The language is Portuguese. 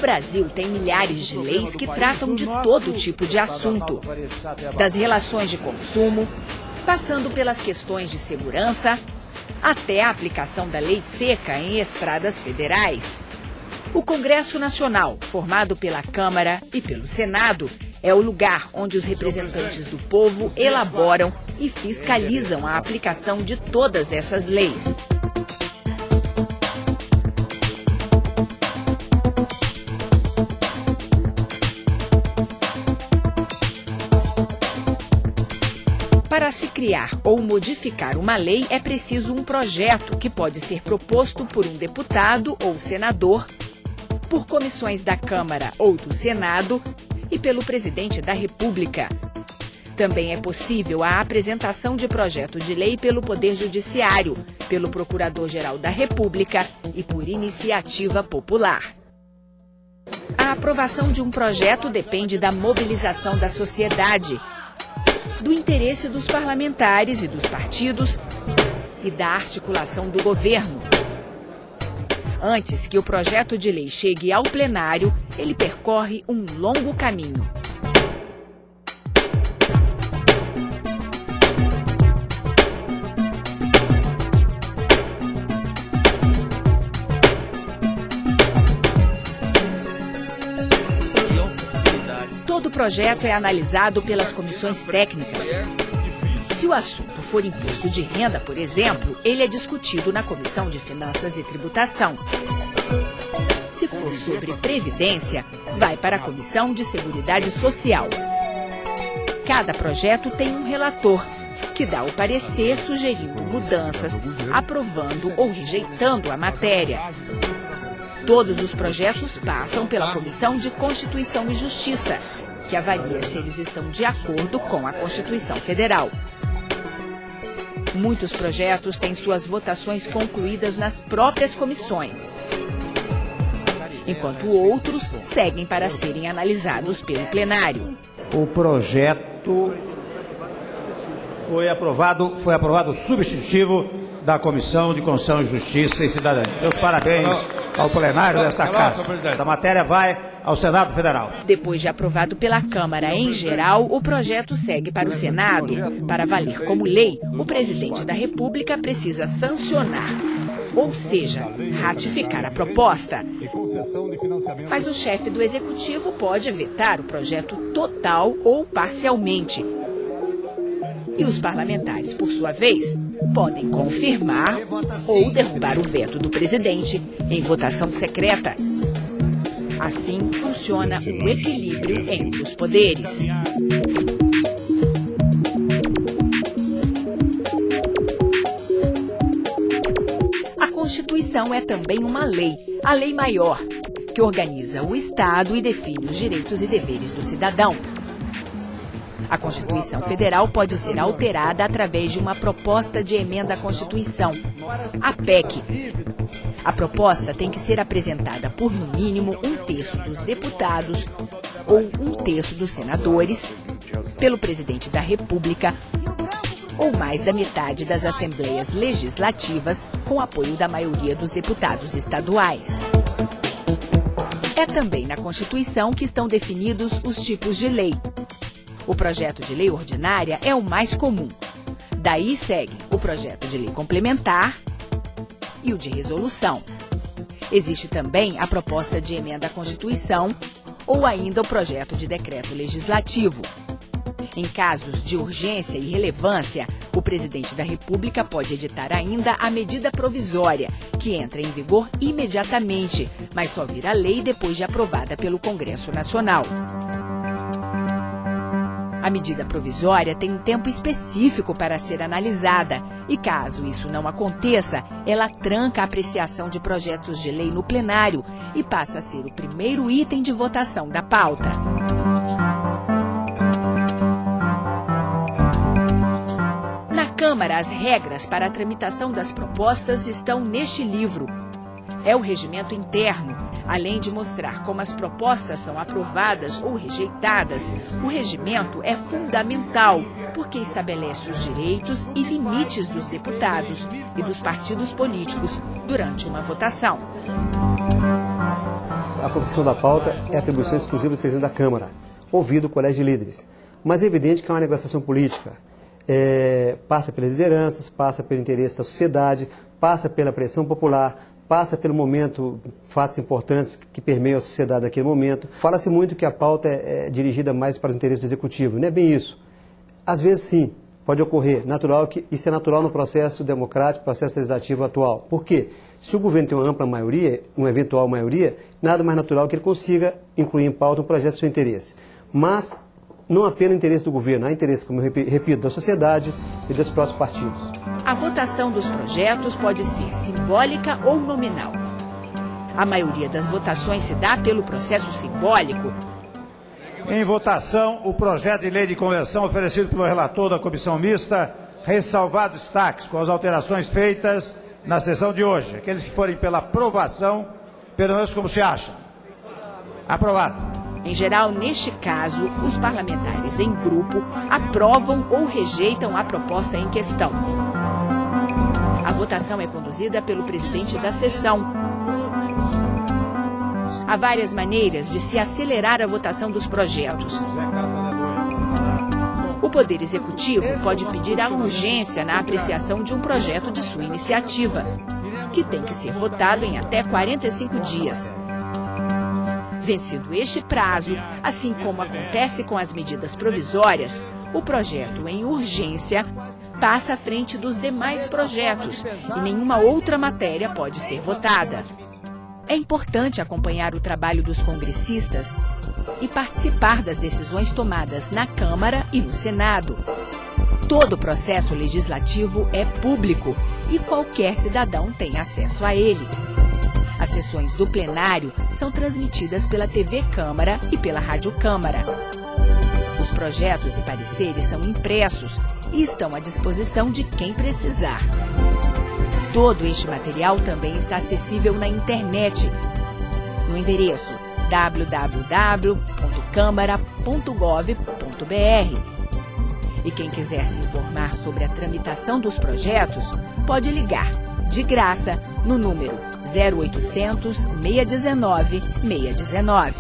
Brasil tem milhares de leis que tratam de todo tipo de assunto, das relações de consumo, passando pelas questões de segurança, até a aplicação da lei seca em estradas federais. O Congresso Nacional, formado pela Câmara e pelo Senado, é o lugar onde os representantes do povo elaboram e fiscalizam a aplicação de todas essas leis. Para se criar ou modificar uma lei, é preciso um projeto que pode ser proposto por um deputado ou senador, por comissões da Câmara ou do Senado e pelo presidente da República. Também é possível a apresentação de projeto de lei pelo Poder Judiciário, pelo Procurador-Geral da República e por iniciativa popular. A aprovação de um projeto depende da mobilização da sociedade, do interesse dos parlamentares e dos partidos e da articulação do governo. Antes que o projeto de lei chegue ao plenário, ele percorre um longo caminho. Todo projeto é analisado pelas comissões técnicas. Se o assunto for imposto de renda, por exemplo, ele é discutido na Comissão de Finanças e Tributação. Se for sobre Previdência, vai para a Comissão de Seguridade Social. Cada projeto tem um relator, que dá o parecer sugerindo mudanças, aprovando ou rejeitando a matéria. Todos os projetos passam pela Comissão de Constituição e Justiça, que avalia se eles estão de acordo com a Constituição Federal. Muitos projetos têm suas votações concluídas nas próprias comissões, enquanto outros seguem para serem analisados pelo plenário. O projeto foi aprovado substitutivo da Comissão de Constituição e Justiça e Cidadania. Meus parabéns ao plenário desta casa. A matéria vai ao Senado Federal. Depois de aprovado pela Câmara em geral, o projeto segue para o Senado. Para valer como lei, o presidente da República precisa sancionar, ou seja, ratificar a proposta. Mas o chefe do Executivo pode vetar o projeto total ou parcialmente. E os parlamentares, por sua vez, podem confirmar ou derrubar o veto do presidente em votação secreta. Assim funciona o equilíbrio entre os poderes. A Constituição é também uma lei, a lei maior, que organiza o Estado e define os direitos e deveres do cidadão. A Constituição Federal pode ser alterada através de uma proposta de emenda à Constituição, a PEC. A proposta tem que ser apresentada por, no mínimo, 1/3 dos deputados ou 1/3 dos senadores, pelo presidente da República ou mais da metade das assembleias legislativas, com apoio da maioria dos deputados estaduais. É também na Constituição que estão definidos os tipos de lei. O projeto de lei ordinária é o mais comum. Daí segue o projeto de lei complementar e o de resolução. Existe também a proposta de emenda à Constituição ou ainda o projeto de decreto legislativo. Em casos de urgência e relevância, o presidente da República pode editar ainda a medida provisória, que entra em vigor imediatamente, mas só vira lei depois de aprovada pelo Congresso Nacional. A medida provisória tem um tempo específico para ser analisada e, caso isso não aconteça, ela tranca a apreciação de projetos de lei no plenário e passa a ser o primeiro item de votação da pauta. Na Câmara, as regras para a tramitação das propostas estão neste livro. É o regimento interno. Além de mostrar como as propostas são aprovadas ou rejeitadas, o regimento é fundamental, porque estabelece os direitos e limites dos deputados e dos partidos políticos durante uma votação. A confecção da pauta é atribuição exclusiva do presidente da Câmara, ouvido o colégio de líderes. Mas é evidente que é uma negociação política. Passa pelas lideranças, passa pelo interesse da sociedade, passa pela pressão popular, passa pelo momento, fatos importantes que permeiam a sociedade naquele momento. Fala-se muito que a pauta é dirigida mais para os interesses do executivo. Não é bem isso. Às vezes sim, pode ocorrer. Isso é natural no processo democrático, processo legislativo atual. Por quê? Se o governo tem uma ampla maioria, uma eventual maioria, nada mais natural que ele consiga incluir em pauta um projeto de seu interesse. Mas não apenas interesse do governo, há interesse, como eu repito, da sociedade e dos próprios partidos. A votação dos projetos pode ser simbólica ou nominal. A maioria das votações se dá pelo processo simbólico. Em votação, o projeto de lei de conversão oferecido pelo relator da comissão mista, ressalvado destaques com as alterações feitas na sessão de hoje. Aqueles que forem pela aprovação, pelo menos como se acha. Aprovado. Em geral, neste caso, os parlamentares em grupo aprovam ou rejeitam a proposta em questão. A votação é conduzida pelo presidente da sessão. Há várias maneiras de se acelerar a votação dos projetos. O Poder Executivo pode pedir a urgência na apreciação de um projeto de sua iniciativa, que tem que ser votado em até 45 dias. Vencido este prazo, assim como acontece com as medidas provisórias, o projeto em urgência passa à frente dos demais projetos e nenhuma outra matéria pode ser votada. É importante acompanhar o trabalho dos congressistas e participar das decisões tomadas na Câmara e no Senado. Todo o processo legislativo é público e qualquer cidadão tem acesso a ele. As sessões do plenário são transmitidas pela TV Câmara e pela Rádio Câmara. Os projetos e pareceres são impressos e estão à disposição de quem precisar. Todo este material também está acessível na internet, no endereço www.câmara.gov.br. E quem quiser se informar sobre a tramitação dos projetos, pode ligar de graça no número 0800 619 619.